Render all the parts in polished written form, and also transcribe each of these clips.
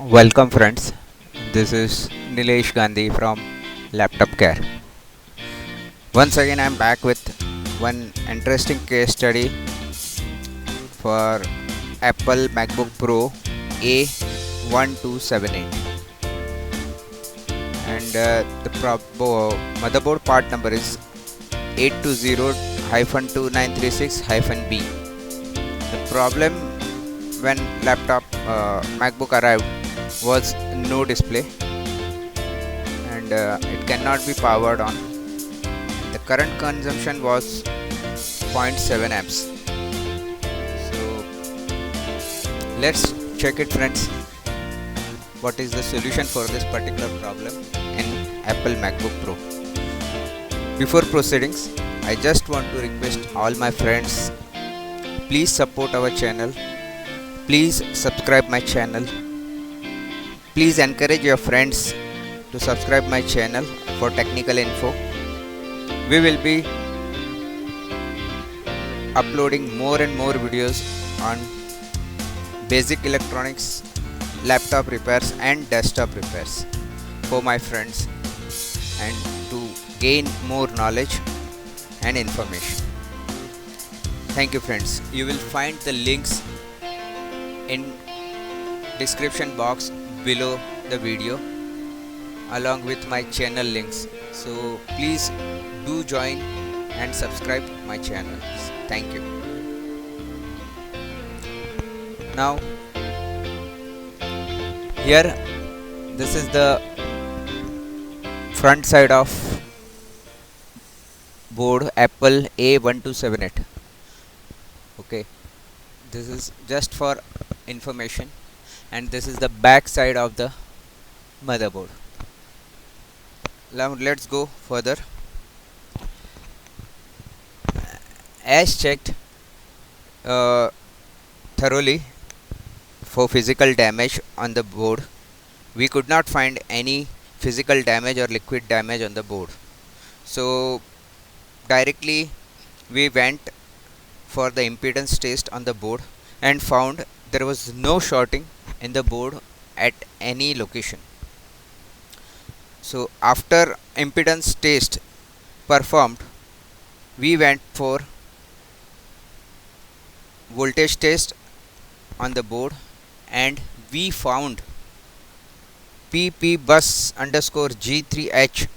Welcome friends, this is Nilesh Gandhi from Laptop Care. Once again I am back with one interesting case study for Apple MacBook Pro A1278 and the motherboard part number is 820-2936-B. The problem when laptop MacBook arrived was no display and it cannot be powered on. The current consumption was zero point 0.7 amps. So let's check it friends. What is the solution for this particular problem in Apple MacBook Pro? Before proceedings, I just want to request all my friends, please support our channel. Please subscribe my channel. Please encourage your friends to subscribe my channel for technical info. We will be uploading more and more videos on basic electronics, laptop repairs and desktop repairs for my friends and to gain more knowledge and information. Thank you friends. You will find the links in description box below the video along with my channel links. So please do join and subscribe my channel. Thank you. Now here this is the front side of board Apple A1278. Okay, this is just for information, and this is the back side of the motherboard. Now let's go further. As checked thoroughly for physical damage on the board, we could not find any physical damage or liquid damage on the board. So directly we went for the impedance test on the board and found there was no shorting in the board at any location. So after impedance test performed, we went for voltage test on the board and we found PP bus underscore G3H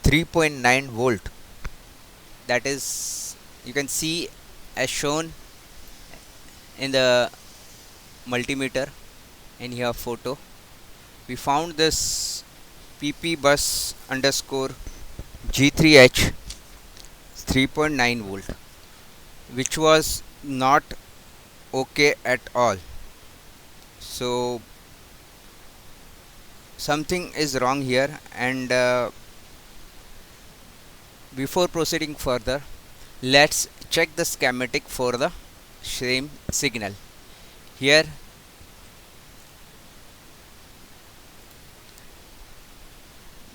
3.9 volt. That is, you can see as shown in the multimeter in here photo. We found this PP bus underscore G3H 3.9 volt, which was not okay at all. So something is wrong here, and before proceeding further, let's check the schematic for the same signal. Here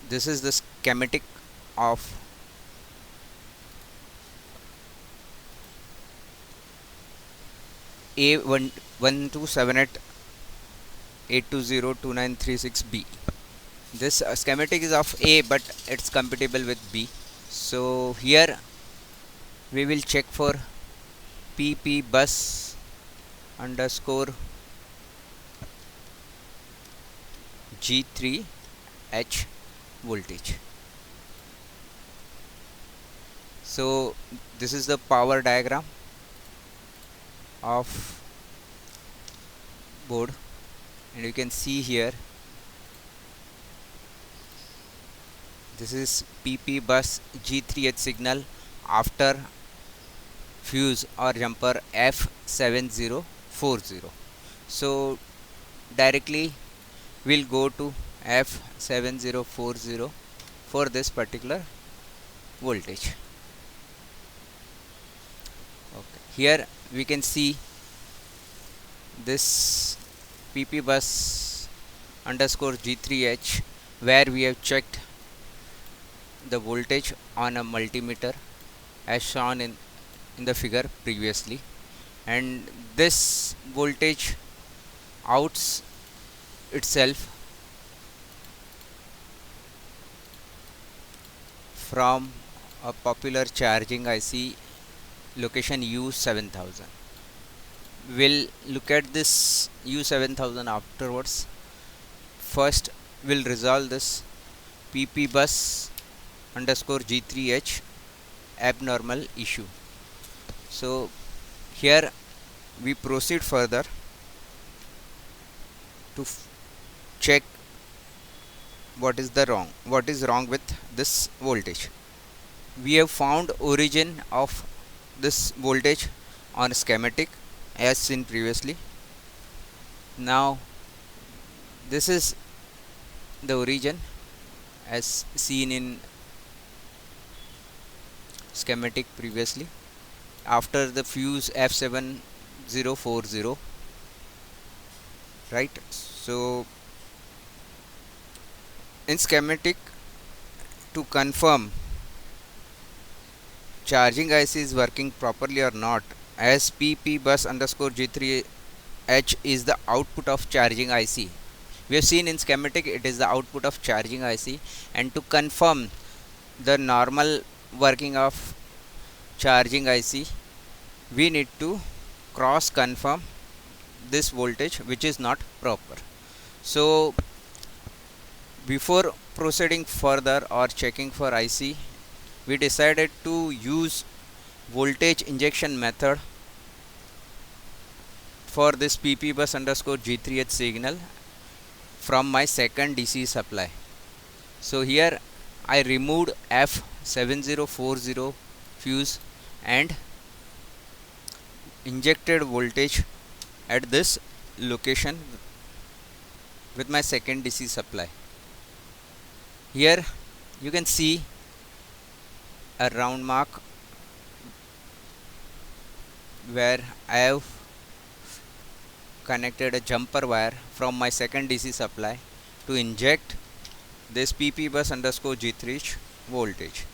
this is the schematic of A1278-820-2936B. This schematic is of A, but it's compatible with B. So here we will check for PP bus underscore G3H voltage. So this is the power diagram of board, and you can see here this is PP bus G3H signal after fuse or jumper F7040. So directly we'll go to F7040 for this particular voltage. Okay, here we can see this PP bus underscore G3H, where we have checked the voltage on a multimeter as shown in the figure previously, and this voltage outs itself from a popular charging IC location U7000. We'll look at this U7000 afterwards. First, we'll resolve this PP bus underscore G3H abnormal issue. So here we proceed further to check what is wrong with this voltage. We have found origin of this voltage on schematic as seen previously. Now this is the origin as seen in schematic previously after the fuse F7040, right? So in schematic, to confirm charging IC is working properly or not, as PP bus underscore G3H is the output of charging IC. We have seen in schematic it is the output of charging IC, and to confirm the normal working of charging IC, we need to cross confirm this voltage which is not proper. So before proceeding further or checking for IC, we decided to use voltage injection method for this PP bus underscore G3H signal from my second DC supply. So here I removed F7040 fuse and injected voltage at this location with my second DC supply. Here you can see a round mark where I have connected a jumper wire from my second DC supply to inject this PP bus underscore G3H voltage,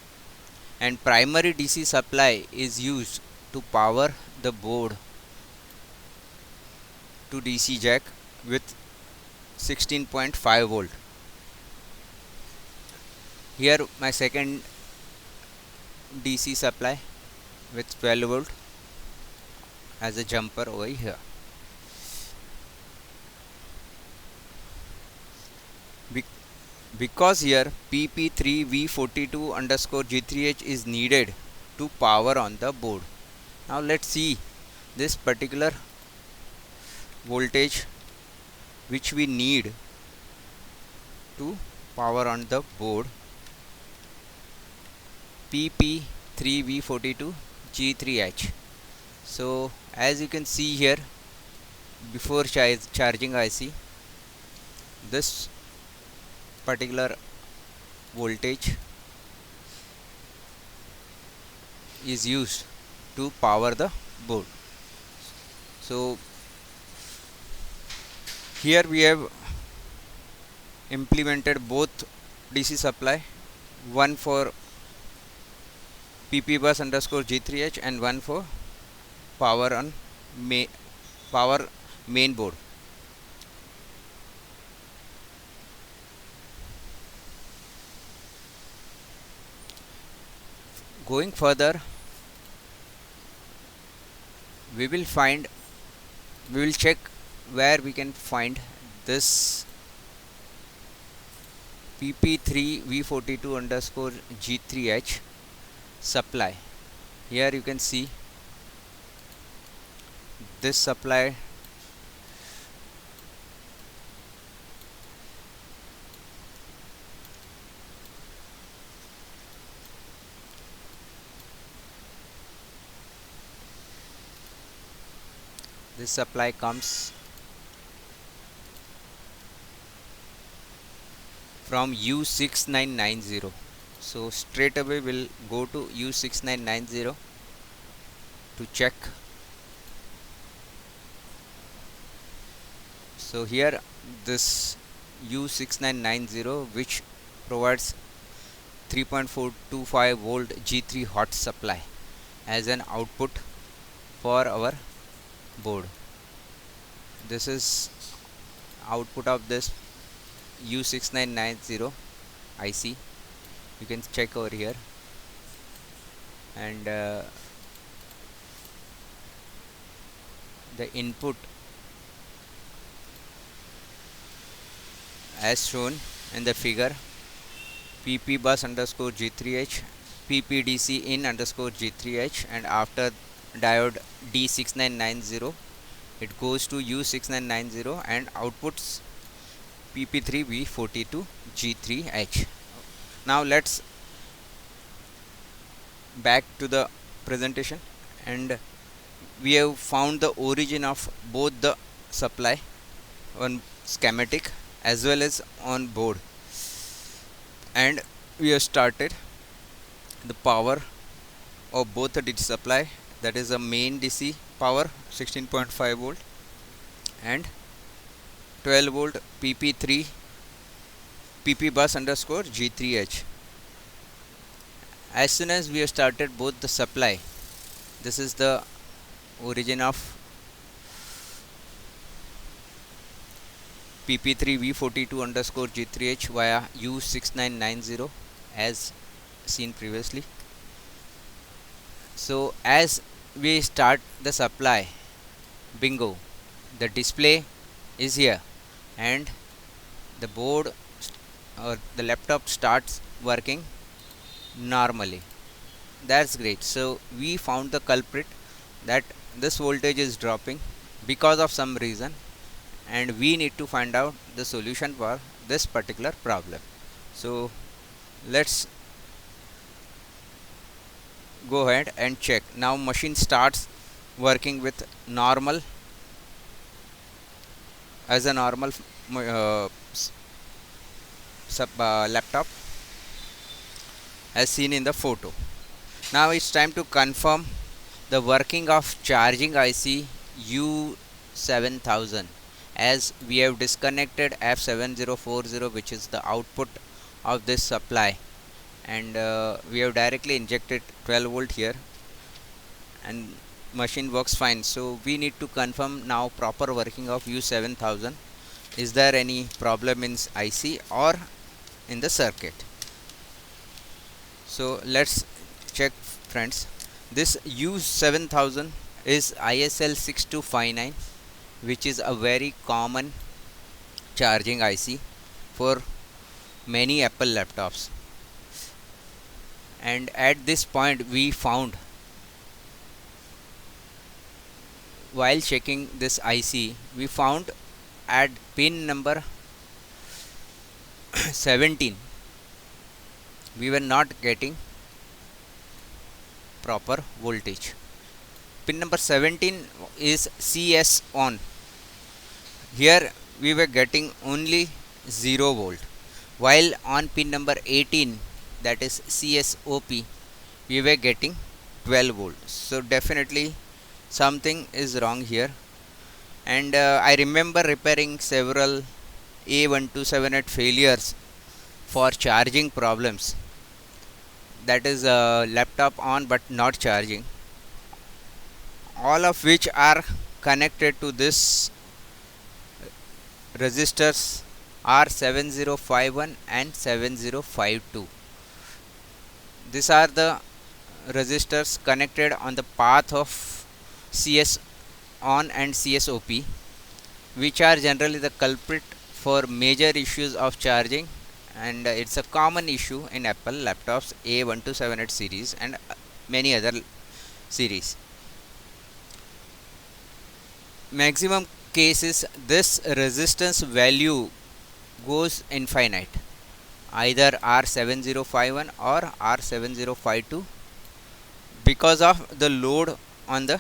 and primary DC supply is used to power the board to DC jack with 16.5 volt. Here my second DC supply with 12 volt as a jumper over here. Because here PP3V42 underscore G3H is needed to power on the board. Now let's see this particular voltage which we need to power on the board, PP3V42 G3H. So as you can see here, before charging IC, this particular voltage is used to power the board. So here we have implemented both DC supply, one for PP bus underscore G3H and one for power on main board. Going further, we will check where we can find this PP3V42 underscore G3H supply. Here you can see this supply comes from U6990. So straight away we'll go to U6990 to check. So here this U6990 which provides 3.425 volt G3 hot supply as an output for our board. This is output of this U6990 IC. You can check over here, and the input as shown in the figure, PP bus underscore G3H, PPDC in underscore G3H, and after diode D6990 it goes to U6990 and outputs PP3V42 G3H. Now let's back to the presentation, and we have found the origin of both the supply on schematic as well as on board, and we have started the power of both the DC supply, that is a main DC power 16.5 volt and 12 volt PP3 PP bus underscore G3H. As soon as we have started both the supply, this is the origin of PP3V42 underscore G3H via U6990 as seen previously. So as we start the supply, bingo, the display is here and the board or the laptop starts working normally. That's great. So we found the culprit, that this voltage is dropping because of some reason, and we need to find out the solution for this particular problem. So let's go ahead and check. Now machine starts working with normal, as a normal laptop as seen in the photo. Now it's time to confirm the working of charging IC U7000, as we have disconnected F7040, which is the output of this supply, and we have directly injected 12 volt here and machine works fine. So we need to confirm now proper working of U7000. Is there any problem in IC or in the circuit? So let's check, friends. This U7000 is ISL 6259, which is a very common charging IC for many Apple laptops, and at this point we found, while checking this IC, we found at pin number 17 we were not getting proper voltage. Pin number 17 is CS on. Here we were getting only 0 volt, while on pin number 18, that is CSOP, we were getting 12 volt. So definitely something is wrong here, and I remember repairing several A1278 failures for charging problems, that is a laptop on but not charging, all of which are connected to this resistors R7051 and 7052. These are the resistors connected on the path of CS on and CSOP, which are generally the culprit for major issues of charging, and it's a common issue in Apple laptops A1278 series and many other series. Maximum cases this resistance value goes infinite, either R7051 or R7052, because of the load on the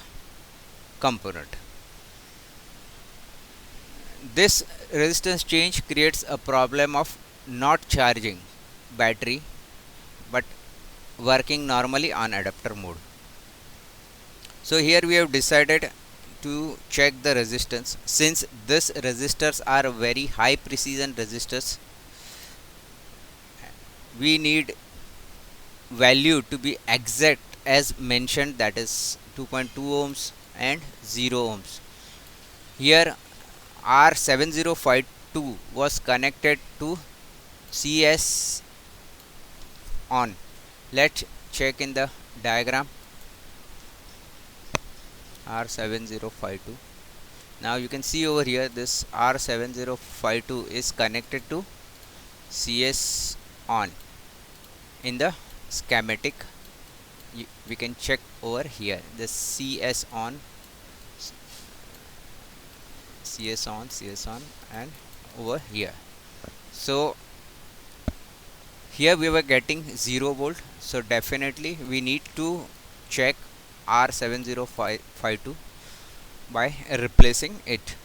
component. This resistance change creates a problem of not charging battery but working normally on adapter mode. So here we have decided to check the resistance. Since these resistors are very high precision resistors, we need value to be exact as mentioned, that is 2.2 ohms and 0 ohms. Here R7052 was connected to CS on. Let's check in the diagram. R7052. Now you can see over here this R7052 is connected to CS on. In the schematic we can check over here the CS on, and over here. So here we were getting 0 volt, so definitely we need to check R7052 by replacing it.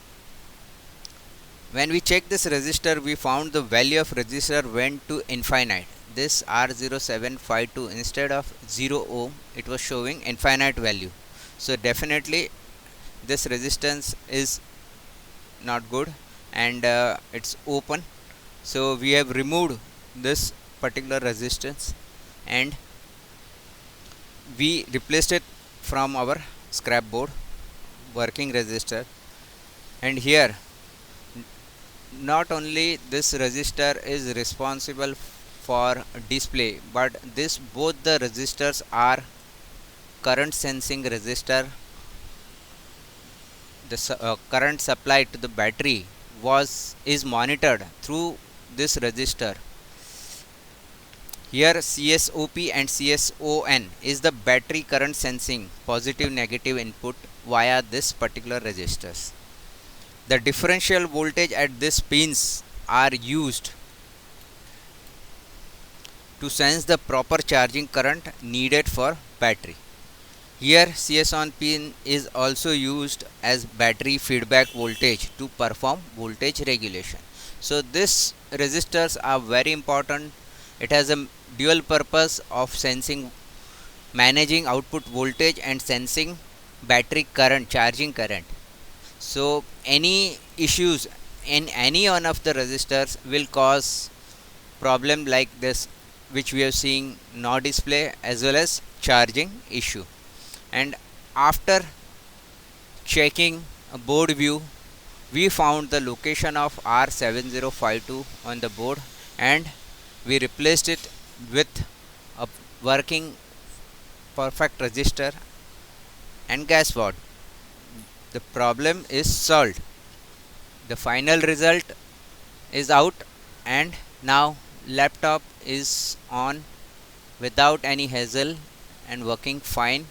When we check this resistor, we found the value of resistor went to infinite. This R0752, instead of 0 ohm, it was showing infinite value. So definitely this resistance is not good, and it's open. So we have removed this particular resistance and we replaced it from our scrap board working resistor. And here not only this resistor is responsible for display, but this both the resistors are current sensing resistor. The current supply to the battery is monitored through this resistor. Here CSOP and CSON is the battery current sensing positive negative input via this particular resistors. The differential voltage at these pins are used to sense the proper charging current needed for battery. Here CS on pin is also used as battery feedback voltage to perform voltage regulation. So these resistors are very important. It has a dual purpose of managing output voltage and sensing battery current, charging current. So any issues in any one of the resistors will cause problem like this, which we are seeing no display as well as charging issue. And after checking a board view, we found the location of R7052 on the board and we replaced it with a working perfect resistor, and guess what, the problem is solved. The final result is out and now laptop is on without any hassle and working fine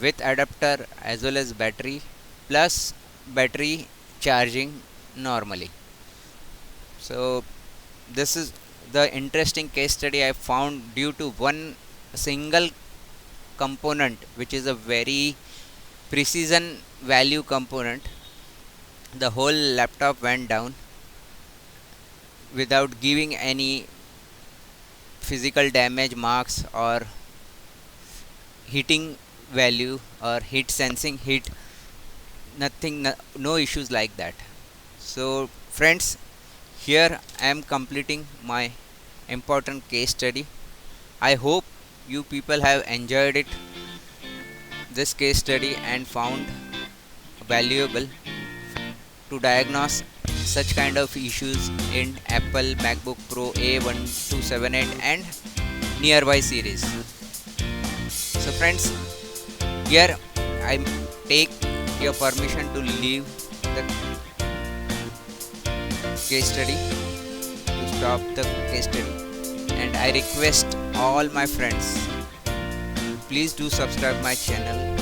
with adapter as well as battery, plus battery charging normally. So this is the interesting case study I found. Due to one single component, which is a very precision value component, the whole laptop went down without giving any physical damage marks or heating value or heat sensing heat, nothing, no issues like that. So friends, here I am completing my important case study. I hope you people have enjoyed it, this case study, and found valuable to diagnose such kind of issues in Apple MacBook Pro A1278 and nearby series. So friends, here I take your permission to leave the case study, to stop the case study, and I request all my friends, please do subscribe my channel,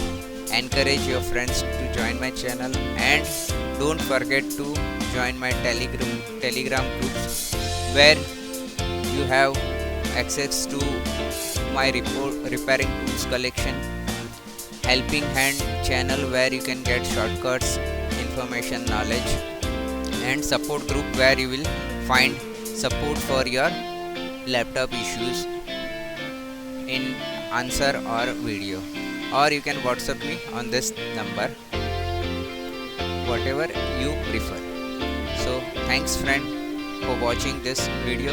encourage your friends to join my channel, and don't forget to join my telegram groups where you have access to my repairing tools collection, helping hand channel where you can get shortcuts, information, knowledge, and support group where you will find support for your laptop issues in answer or video, or you can WhatsApp me on this number, whatever you prefer. So thanks friend for watching this video.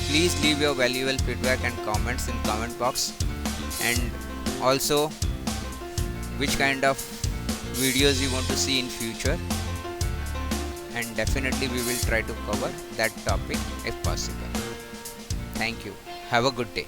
Please leave your valuable feedback and comments in comment box, and also which kind of videos you want to see in future. and definitely we will try to cover that topic if possible. Thank you. Have a good day.